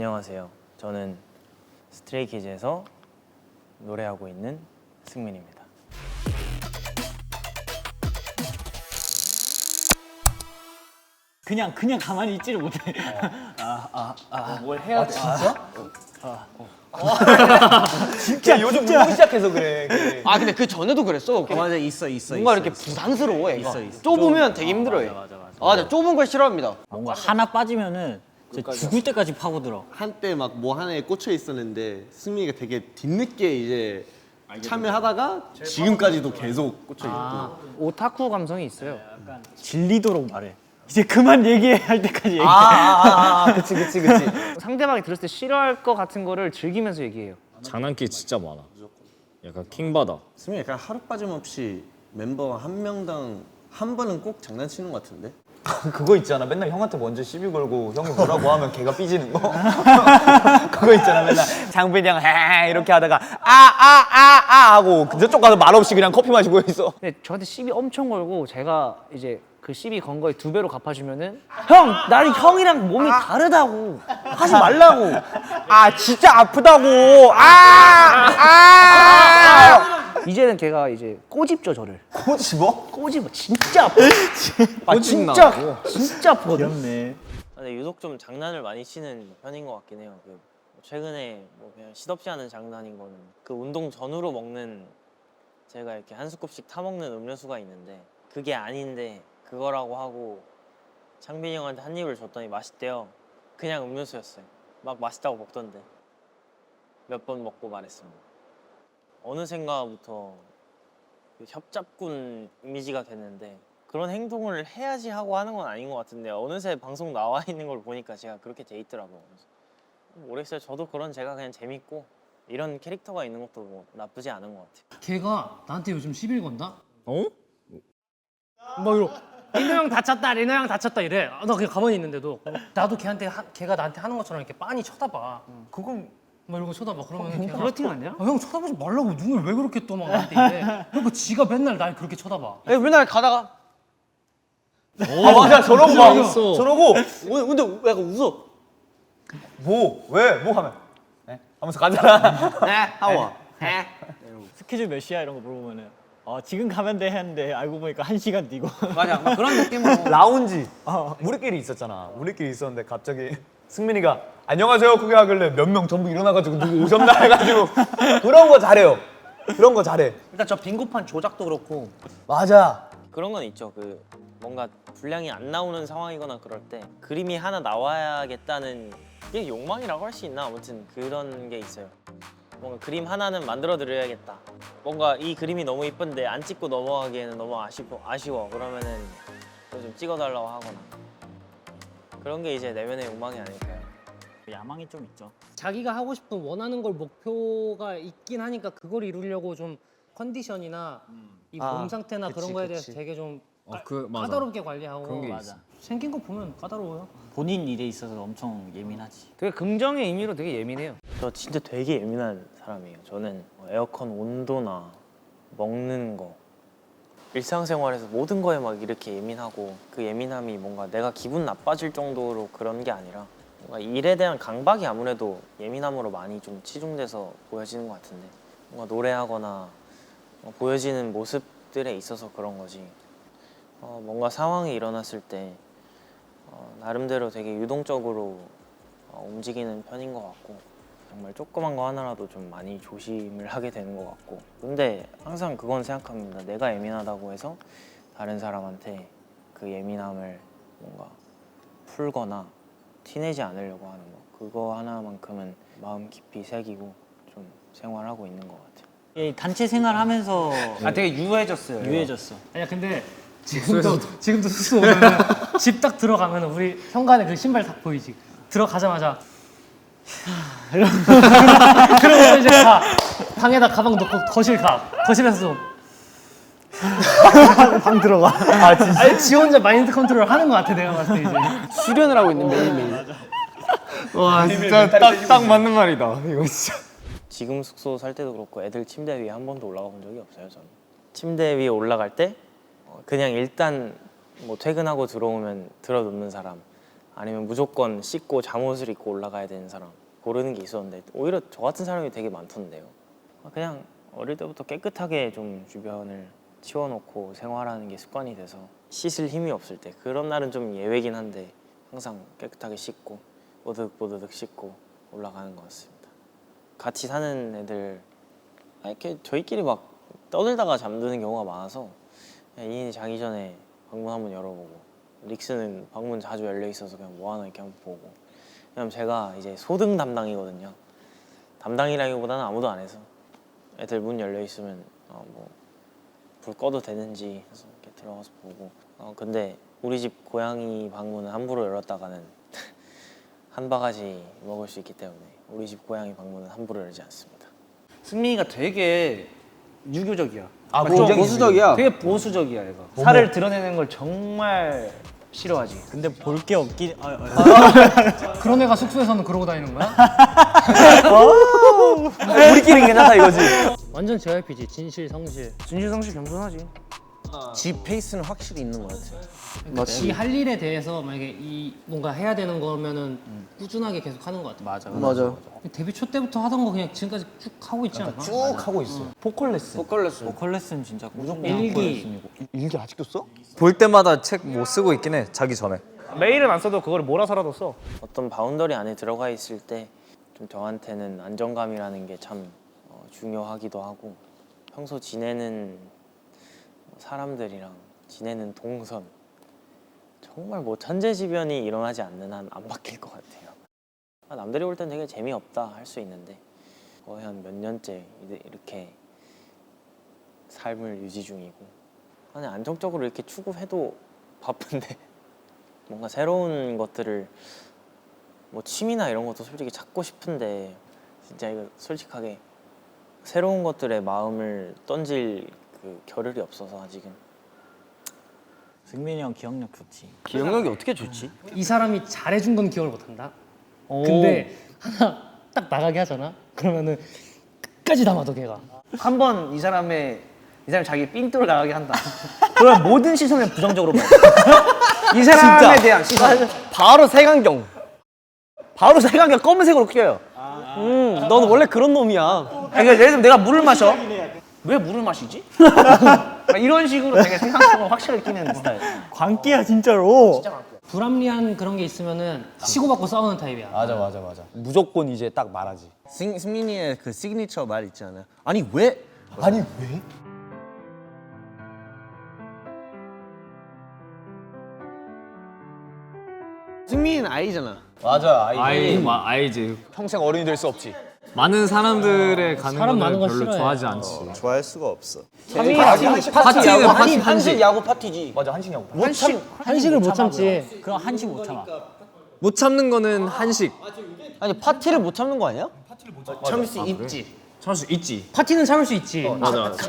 안녕하세요. 저는 스트레이키즈에서 노래하고 있는 승민입니다. 그냥 가만히 있지를 못해. 뭘 해야 돼? 진짜 요즘 운동 시작해서 그래. 아 근데 그 전에도 그랬어. 맞아 있어. 뭔가 이렇게 부담스러워 얘가. 있어. 좁으면 되게 힘들어해. 맞아. 나 좁은 걸 싫어합니다. 뭔가 하나 빠지면은 진짜 죽을 때까지 파고들어. 한때 막 뭐 하나에 꽂혀 있었는데 승민이가 되게 뒤늦게 이제 참여하다가 지금까지도 계속 꽂혀 있고. 오타쿠 감성이 있어요. 질리도록 말해. 이제 그만 얘기해 할 때까지 얘기해. 그치. 상대방이 들었을 때 싫어할 것 같은 거를 즐기면서 얘기해요. 장난기 진짜 많아. 약간 킹받아. 승민이 약간 하루 빠짐없이 멤버 한 명당 한 번은 꼭 장난치는 것 같은데? 그거 있잖아. 맨날 형한테 먼저 시비 걸고 형이 뭐라고 하면 걔가 삐지는 거. 그거 있잖아. 맨날 장빈이 형 헤헤 이렇게 하다가 하고 저쪽 가서 말없이 그냥 커피 마시고 있어. 근데 저한테 시비 엄청 걸고 제가 이제 그 시비 건 거에 2배로 갚아주면은 형! 나는 형이랑 몸이 다르다고 하지 말라고 진짜 아프다고. 이제는 걔가 이제 꼬집죠 저를. 꼬집어? 꼬집어 진짜 아파. 진짜 아프거든. 귀엽네. 근데 유독 좀 장난을 많이 치는 편인 것 같긴 해요. 최근에 뭐 그냥 시덥지 않은 장난인 거는 그 운동 전후로 먹는 제가 이렇게 한 스쿱씩 타 먹는 음료수가 있는데 그게 아닌데 그거라고 하고 창빈이 형한테 한 입을 줬더니 맛있대요. 그냥 음료수였어요. 막 맛있다고 먹던데 몇 번 먹고 말했습니다. 어느샌가부터 그 협잡군 이미지가 됐는데 그런 행동을 해야지 하고 하는 건 아닌 것 같은데 어느새 방송 나와 있는 걸 보니까 제가 그렇게 돼 있더라고요. 모르겠어요. 저도 그런 제가 그냥 재밌고 이런 캐릭터가 있는 것도 뭐 나쁘지 않은 것 같아요. 걔가 나한테 요즘 시비를 건다? 어? 막 이러 리노 형 다쳤다 이래. 나 그냥 가만히 있는데도 나도 걔가 나한테 하는 것처럼 이렇게 빤히 쳐다봐. 그건 막 이러고 쳐다봐. 그러면 걔가 플러팅 아니야? 형 쳐다보지 말라고 눈을 왜 그렇게 떠 막 나한테 이래. 그리고 지가 맨날 날 그렇게 쳐다봐. 맨날 가다가 맞아 저러고 막 있어. 저러고 근데 약간 웃어. 뭐 하면 하면서 가잖아. 하워. 스케줄 몇 시야 이런 거 물어보면은 지금 가면 돼 했는데 알고 보니까 1시간 뒤고. 맞아. 막 그런 느낌으로. 라운지 우리끼리 있었잖아. 우리끼리 있었는데 갑자기 승민이가 안녕하세요 그게 하길래 몇 명 전부 일어나가지고 누구 오셨나 해가지고 그런 거 잘해요. 그런 거 잘해. 일단 저 빙고판 조작도 그렇고 맞아. 그런 건 있죠. 그 뭔가 분량이 안 나오는 상황이거나 그럴 때 그림이 하나 나와야겠다는 이게 욕망이라고 할 수 있나? 아무튼 그런 게 있어요. 뭔가 그림 하나는 만들어 드려야겠다. 뭔가 이 그림이 너무 이쁜데 안 찍고 넘어가기에는 너무 아쉬워. 그러면은 좀 찍어달라고 하거나 그런 게 이제 내면의 욕망이 아닐까요? 야망이 좀 있죠. 자기가 하고 싶은 원하는 걸 목표가 있긴 하니까 그걸 이루려고 좀 컨디션이나 이 몸 상태나 그런 거에 대해서 되게 좀 맞아. 까다롭게 관리하고. 그런 게 맞아. 생긴 거 보면 까다로워요. 본인 일에 있어서 엄청 예민하지. 되게 긍정의 의미로 되게 예민해요. 저 진짜 되게 예민한 사람이에요. 저는 에어컨 온도나 먹는 거 일상생활에서 모든 거에 막 이렇게 예민하고 그 예민함이 뭔가 내가 기분 나빠질 정도로 그런 게 아니라 뭔가 일에 대한 강박이 아무래도 예민함으로 많이 좀 치중돼서 보여지는 것 같은데 뭔가 노래하거나 보여지는 모습들에 있어서 그런 거지 뭔가 상황이 일어났을 때 나름대로 되게 유동적으로 움직이는 편인 것 같고 정말 조그만 거 하나라도 좀 많이 조심을 하게 되는 것 같고 근데 항상 그건 생각합니다. 내가 예민하다고 해서 다른 사람한테 그 예민함을 뭔가 풀거나 티내지 않으려고 하는 거 그거 하나만큼은 마음 깊이 새기고 좀 생활하고 있는 것 같아요. 단체 생활하면서 되게 유해졌어요. 유해졌어. 아니야 근데 지금도 숙소 오면 집 딱 들어가면 우리 현관에 그 신발 딱 보이지. 들어가자마자 그러고 이제 가 방에다 가방 넣고 거실 가. 거실에서 방 들어가. 아니 지 혼자 마인드 컨트롤 하는 것 같아 내가 봤을 때 이제. 수련을 하고 있는 매일매일. 와 진짜 딱 맞는 말이다. 이거 진짜. 지금 숙소 살 때도 그렇고 애들 침대 위에 한 번도 올라가 본 적이 없어요. 저는 침대 위에 올라갈 때 그냥 일단 뭐 퇴근하고 들어오면 들어눕는 사람 아니면 무조건 씻고 잠옷을 입고 올라가야 되는 사람 고르는 게 있었는데 오히려 저 같은 사람이 되게 많던데요. 그냥 어릴 때부터 깨끗하게 좀 주변을 치워놓고 생활하는 게 습관이 돼서 씻을 힘이 없을 때 그런 날은 좀 예외긴 한데 항상 깨끗하게 씻고 뽀드득 씻고 올라가는 것 같습니다. 같이 사는 애들 이렇게 저희끼리 막 떠들다가 잠드는 경우가 많아서 그냥 이인이 자기 전에 방문 한번 열어보고 릭스는 방문 자주 열려 있어서 그냥 뭐 하나 이렇게 한번 보고. 왜냐면 제가 이제 소등 담당이거든요. 담당이라기보다는 아무도 안 해서 애들 문 열려 있으면 뭐 불 꺼도 되는지 해서 이렇게 들어가서 보고. 근데 우리 집 고양이 방문은 함부로 열었다가는 한 바가지 먹을 수 있기 때문에 우리 집 고양이 방문은 함부로 열지 않습니다. 승민이가 되게 유교적이야. 아, 좀 보수적이야. 되게 보수적이야 얘가. 살을 드러내는 걸 정말 싫어하지. 근데 볼 게 없긴. 그런 애가 숙소에서는 그러고 다니는 거야? 우리끼리 괜찮다 이거지. 완전 JYP지. 진실 성실. 진실성실 겸손하지. 지 페이스는 확실히 있는 것 같아. 이 할 일에 대해서 만약에 이 뭔가 해야 되는 거면은 꾸준하게 계속 하는 것 같아. 맞아. 데뷔 초 때부터 하던 거 그냥 지금까지 쭉 하고 있지 않나? 쭉 하고 있어. 보컬 레슨. 보컬 레슨 진짜 무조건 일기. 일기 아직도 써? 볼 때마다 책 못 쓰고 있긴 해. 자기 전에. 메일은 안 써도 그걸 몰아서라도 써. 어떤 바운더리 안에 들어가 있을 때 좀 저한테는 안정감이라는 게 참 중요하기도 하고 평소 지내는 사람들이랑 지내는 동선 정말 뭐 천재지변이 일어나지 않는 한 안 바뀔 것 같아요. 남들이 볼 땐 되게 재미없다 할 수 있는데 거의 한 몇 년째 이렇게 삶을 유지 중이고 아니 안정적으로 이렇게 추구해도 바쁜데 뭔가 새로운 것들을 뭐 취미나 이런 것도 솔직히 찾고 싶은데 진짜 이거 솔직하게 새로운 것들에 마음을 던질 그 겨를이 없어서 아직은. 승민이 형 기억력 좋지. 기억력이 어떻게 좋지? 이 사람이 잘해준 건 기억을 못한다. 근데 하나 딱 나가게 하잖아. 그러면은 끝까지 담아도 걔가. 한 번 이 사람이 자기 삔또를 나가게 한다. 그럼 모든 시선을 부정적으로 봐. 이 사람에 대한 시선. 바로 색안경. 바로 색안경 검은색으로 껴요. 넌 원래 그런 놈이야. 그러니까 예를 들면 내가 물을 마셔. 왜 물을 마시지? 그러니까 이런 식으로 되게 생산성을 확실하게 끼는 스타일. 광기야 진짜로. 불합리한 그런 게 있으면은 치고받고 싸우는 타입이야. 맞아. 무조건 이제 딱 말하지. 승민이의 그 시그니처 말 있지 않아요? 아니 왜? 승민이는 아이잖아. 맞아. 아이지. 평생 어른이 될 수 없지. 많은 사람들의 가는 사람 많은 거는 거 별로 싫어해. 좋아하지 않지. 좋아할 수가 없어. 파티는 한식 야구 파티지. 맞아, 한식이하고. 한식을 못 참지. 그럼 한식 못 참아. 못 참는 거는 한식. 아니 파티를 못 참는 거 아니야? 참을 수 있지. 참을 수 있지. 파티는 참을 수 있지.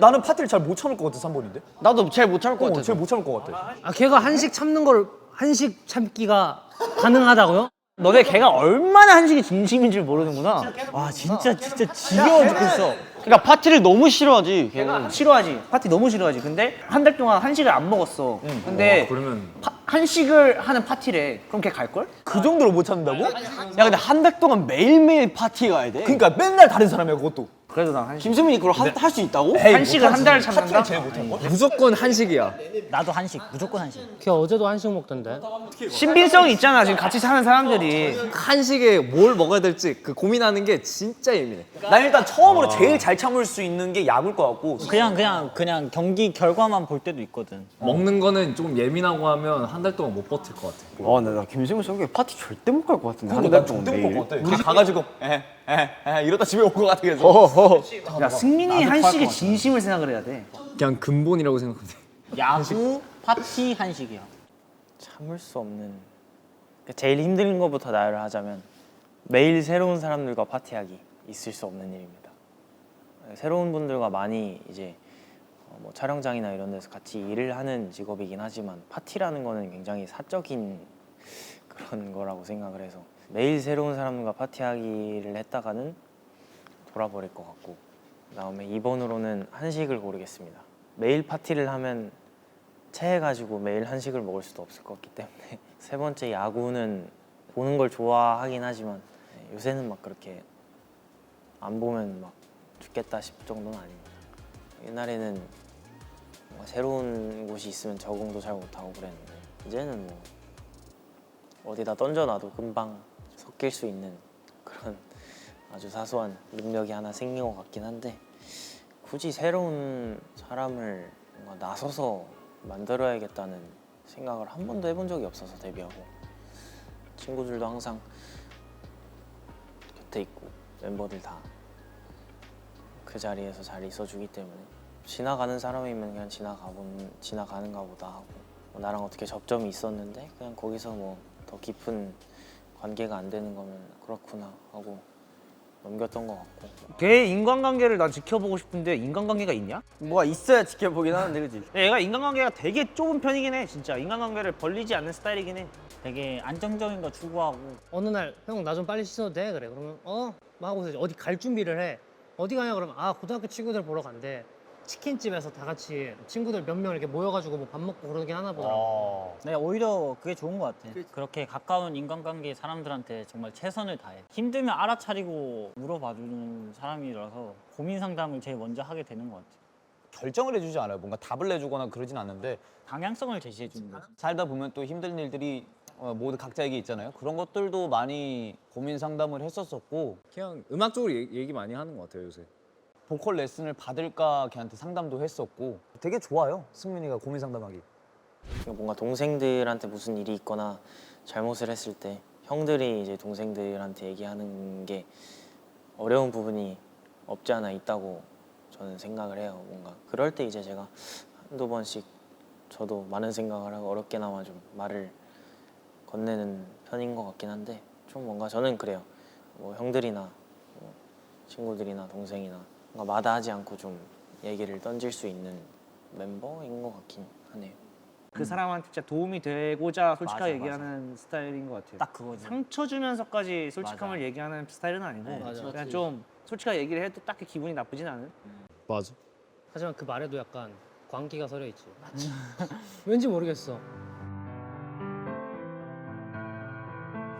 나는 파티를 잘 못 참을 것 같아, 3번인데. 나도 제일 못 참을 것 같아. 제일 못 참을 것 같아. 아 걔가 한식 참는 걸 한식 참기가 가능하다고요? 너네 걔가 얼마나 한식이 진심인 줄 모르는구나. 와 진짜 지겨워 죽겠어. 그러니까 파티를 너무 싫어하지. 걔는. 싫어하지. 파티 너무 싫어하지. 근데 한 달 동안 한식을 안 먹었어. 근데 그러면 한식을 하는 파티래. 그럼 걔 갈걸? 그 정도로 못 참는다고? 야 근데 한 달 동안 매일매일 파티 가야 돼. 그러니까 맨날 다른 사람이야, 그것도. 그래도 난 한식. 김수민이 그걸 할 수 있다고? 한식을 한 달 참는다? 제일 못한 거? 무조건 한식이야. 나도 한식 무조건 한식. 걔 어제도 한식 먹던데. 신빙성이 있잖아. 지금 같이 사는 사람들이. 한식에 뭘 먹어야 될지 그 고민하는 게 진짜 예민해. 난 일단 처음으로 제일 잘 참을 수 있는 게 야구일 것 같고. 그냥 경기 결과만 볼 때도 있거든. 먹는 거는 조금 예민하고 하면 한 달 동안 못 버틸 것 같아. 나 김수민 속에 파티 절대 못 갈 것 같은데. 난 절대 못것 같아. 우리 가가지고 이러다 집에 올 것 같아 계속. 야, 승민이 한식에 진심을 생각을 해야 돼. 그냥 근본이라고 생각하면 돼. 야구 파티 한식이야. 참을 수 없는 그러니까 제일 힘든 것부터 나열을 하자면 매일 새로운 사람들과 파티하기 있을 수 없는 일입니다. 새로운 분들과 많이 이제 뭐 촬영장이나 이런 데서 같이 일을 하는 직업이긴 하지만 파티라는 거는 굉장히 사적인 그런 거라고 생각을 해서 매일 새로운 사람들과 파티하기를 했다가는 돌아버릴 것 같고 그다음에 2번으로는 한식을 고르겠습니다. 매일 파티를 하면 체해가지고 매일 한식을 먹을 수도 없을 것 같기 때문에 세 번째 야구는 보는 걸 좋아하긴 하지만 요새는 막 그렇게 안 보면 막 죽겠다 싶을 정도는 아닙니다. 옛날에는 뭔가 새로운 곳이 있으면 적응도 잘 못하고 그랬는데 이제는 뭐 어디다 던져놔도 금방 섞일 수 있는 그런 아주 사소한 능력이 하나 생긴 것 같긴 한데 굳이 새로운 사람을 뭔가 나서서 만들어야겠다는 생각을 한 번도 해본 적이 없어서 데뷔하고 친구들도 항상 곁에 있고 멤버들 다 그 자리에서 잘 있어주기 때문에 지나가는 사람이면 그냥 지나가는가 보다 하고 뭐 나랑 어떻게 접점이 있었는데 그냥 거기서 뭐 더 깊은 관계가 안 되는 거면 그렇구나 하고 넘겼던 것 같고 걔 인간관계를 난 지켜보고 싶은데 인간관계가 있냐? 뭐가 있어야 지켜보긴 하는데 그지? 얘가 인간관계가 되게 좁은 편이긴 해. 진짜 인간관계를 벌리지 않는 스타일이긴 해. 되게 안정적인 거 추구하고 어느 날 형 나 좀 빨리 씻어도 돼? 그래. 그러면 막 하고서 이제 어디 갈 준비를 해. 어디 가냐 그러면 고등학교 친구들 보러 간대. 치킨집에서 다 같이 친구들 몇 명 이렇게 모여가지고 뭐 밥 먹고 그러긴 하나 보더라고. 네, 오히려 그게 좋은 것 같아. 그렇게 가까운 인간관계 사람들한테 정말 최선을 다해. 힘들면 알아차리고 물어봐주는 사람이라서 고민 상담을 제일 먼저 하게 되는 것 같아. 결정을 해주지 않아요. 뭔가 답을 내주거나 그러진 않는데 방향성을 제시해 주는 거지. 살다 보면 또 힘든 일들이 모두 각자에게 있잖아요. 그런 것들도 많이 고민 상담을 했었었고 그냥 음악적으로 얘기 많이 하는 것 같아요 요새. 보컬 레슨을 받을까 걔한테 상담도 했었고 되게 좋아요. 승민이가 고민 상담하기. 뭔가 동생들한테 무슨 일이 있거나 잘못을 했을 때 형들이 이제 동생들한테 얘기하는 게 어려운 부분이 없지 않아 있다고 저는 생각을 해요. 뭔가 그럴 때 이제 제가 한두 번씩 저도 많은 생각을 하고 어렵게나마 좀 말을 건네는 편인 것 같긴 한데 좀 뭔가 저는 그래요. 뭐 형들이나 뭐 친구들이나 동생이나 뭔가 마다하지 않고 좀 얘기를 던질 수 있는 멤버인 것 같긴 하네요. 그 사람한테 진짜 도움이 되고자 솔직하게 맞아, 얘기하는 스타일인 것 같아요. 딱 그거지. 상처 주면서까지 솔직함을 맞아. 얘기하는 스타일은 아니고 네, 그냥 좀 솔직하게 얘기를 해도 딱히 기분이 나쁘진 않은. 맞아. 하지만 그 말에도 약간 광기가 서려 있지. 왠지 모르겠어.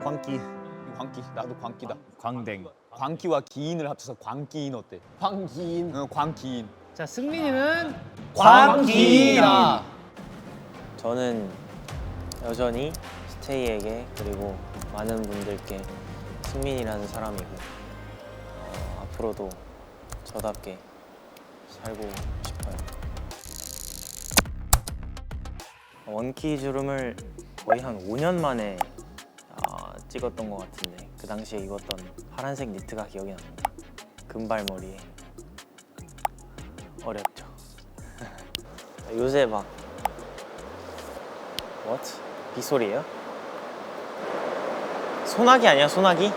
광기. 나도 광기다. 광댕. 광기와 기인을 합쳐서 광기인 어때? 황기인. 광기인. 자 승민이는 광기인아. 저는 여전히 스테이에게 그리고 많은 분들께 승민이라는 사람이고 앞으로도 저답게 살고 싶어요. 원키 주름을 거의 한 5년 만에 찍었던 것 같은데 그 당시에 입었던 파란색 니트가 기억이 납니다. 금발머리에 어렵죠. 요새 막 What? 빗소리예요? 소나기 아니야 소나기?